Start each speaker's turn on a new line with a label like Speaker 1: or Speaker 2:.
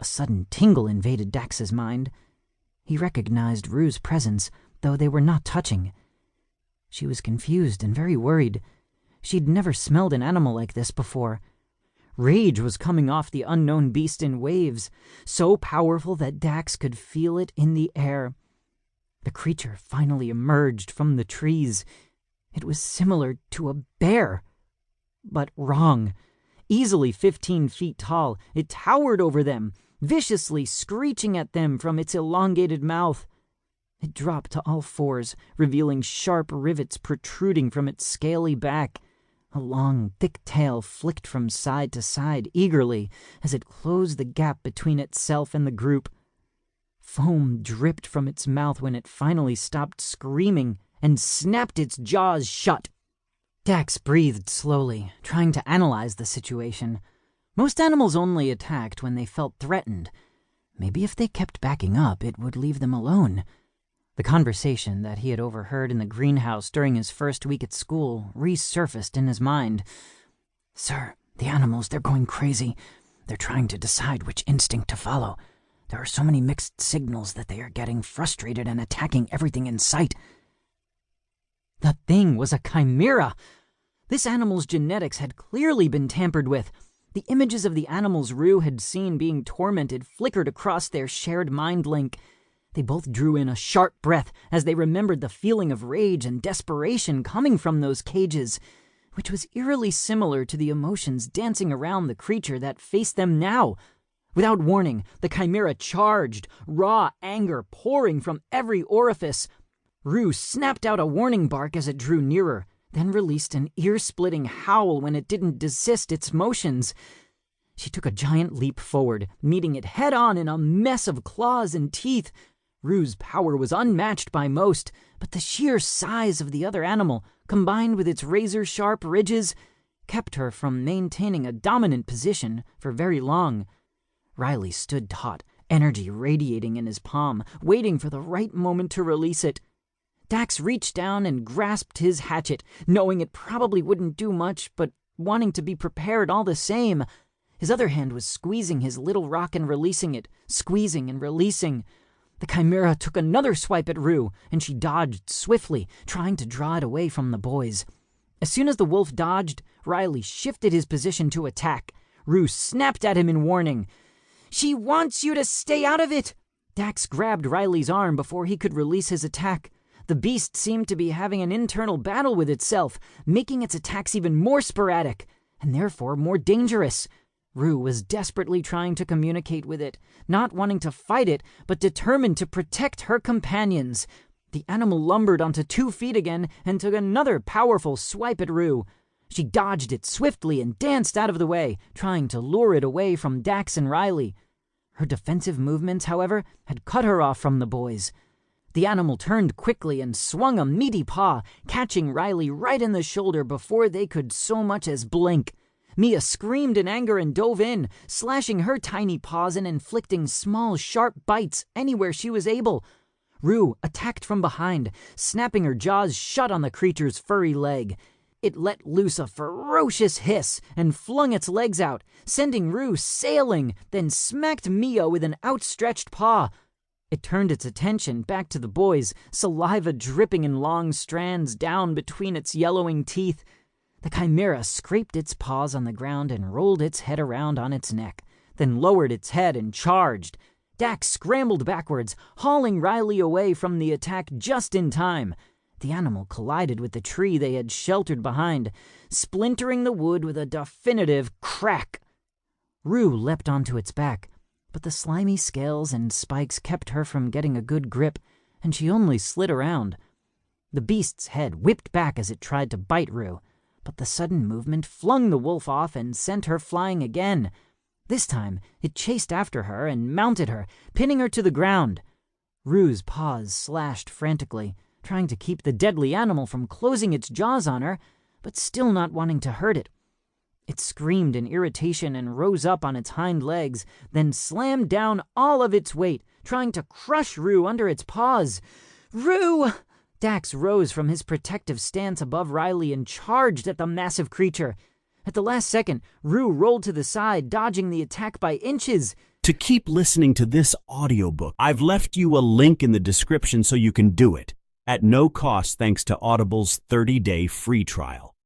Speaker 1: A sudden tingle invaded Dax's mind. He recognized Rue's presence, though they were not touching. She was confused and very worried. She'd never smelled an animal like this before. Rage was coming off the unknown beast in waves, so powerful that Dax could feel it in the air. The creature finally emerged from the trees. It was similar to a bear, but wrong. Easily 15 feet tall, it towered over them, viciously screeching at them from its elongated mouth. It dropped to all fours, revealing sharp rivets protruding from its scaly back. A long, thick tail flicked from side to side eagerly as it closed the gap between itself and the group. Foam dripped from its mouth when it finally stopped screaming and snapped its jaws shut. Dax breathed slowly, trying to analyze the situation. Most animals only attacked when they felt threatened. Maybe if they kept backing up, it would leave them alone. The conversation that he had overheard in the greenhouse during his first week at school resurfaced in his mind. "Sir, the animals, they're going crazy. They're trying to decide which instinct to follow. There are so many mixed signals that they are getting frustrated and attacking everything in sight." The thing was a chimera. This animal's genetics had clearly been tampered with. The images of the animals Rue had seen being tormented flickered across their shared mind link. They both drew in a sharp breath as they remembered the feeling of rage and desperation coming from those cages, which was eerily similar to the emotions dancing around the creature that faced them now. Without warning, the chimera charged, raw anger pouring from every orifice. Rue snapped out a warning bark as it drew nearer, then released an ear-splitting howl when it didn't desist its motions. She took a giant leap forward, meeting it head-on in a mess of claws and teeth. Rue's power was unmatched by most, but the sheer size of the other animal, combined with its razor-sharp ridges, kept her from maintaining a dominant position for very long. Riley stood taut, energy radiating in his palm, waiting for the right moment to release it. Dax reached down and grasped his hatchet, knowing it probably wouldn't do much, but wanting to be prepared all the same. His other hand was squeezing his little rock and releasing it, squeezing and releasing. The chimera took another swipe at Rue, and she dodged swiftly, trying to draw it away from the boys. As soon as the wolf dodged, Riley shifted his position to attack. Rue snapped at him in warning. "She wants you to stay out of it!" Dax grabbed Riley's arm before he could release his attack. The beast seemed to be having an internal battle with itself, making its attacks even more sporadic, and therefore more dangerous. Rue was desperately trying to communicate with it, not wanting to fight it, but determined to protect her companions. The animal lumbered onto 2 feet again and took another powerful swipe at Rue. She dodged it swiftly and danced out of the way, trying to lure it away from Dax and Riley. Her defensive movements, however, had cut her off from the boys. The animal turned quickly and swung a meaty paw, catching Riley right in the shoulder before they could so much as blink. Mia screamed in anger and dove in, slashing her tiny paws and inflicting small, sharp bites anywhere she was able. Rue attacked from behind, snapping her jaws shut on the creature's furry leg. It let loose a ferocious hiss and flung its legs out, sending Rue sailing, then smacked Mia with an outstretched paw. It turned its attention back to the boys, saliva dripping in long strands down between its yellowing teeth. The chimera scraped its paws on the ground and rolled its head around on its neck, then lowered its head and charged. Dax scrambled backwards, hauling Riley away from the attack just in time. The animal collided with the tree they had sheltered behind, splintering the wood with a definitive crack. Rue leapt onto its back, but the slimy scales and spikes kept her from getting a good grip, and she only slid around. The beast's head whipped back as it tried to bite Rue, but the sudden movement flung the wolf off and sent her flying again. This time, it chased after her and mounted her, pinning her to the ground. Rue's paws slashed frantically, trying to keep the deadly animal from closing its jaws on her, but still not wanting to hurt it. It screamed in irritation and rose up on its hind legs, then slammed down all of its weight, trying to crush Rue under its paws. "Rue!" Dax rose from his protective stance above Riley and charged at the massive creature. At the last second, Rue rolled to the side, dodging the attack by inches.
Speaker 2: To keep listening to this audiobook, I've left you a link in the description so you can do it, at no cost thanks to Audible's 30-day free trial.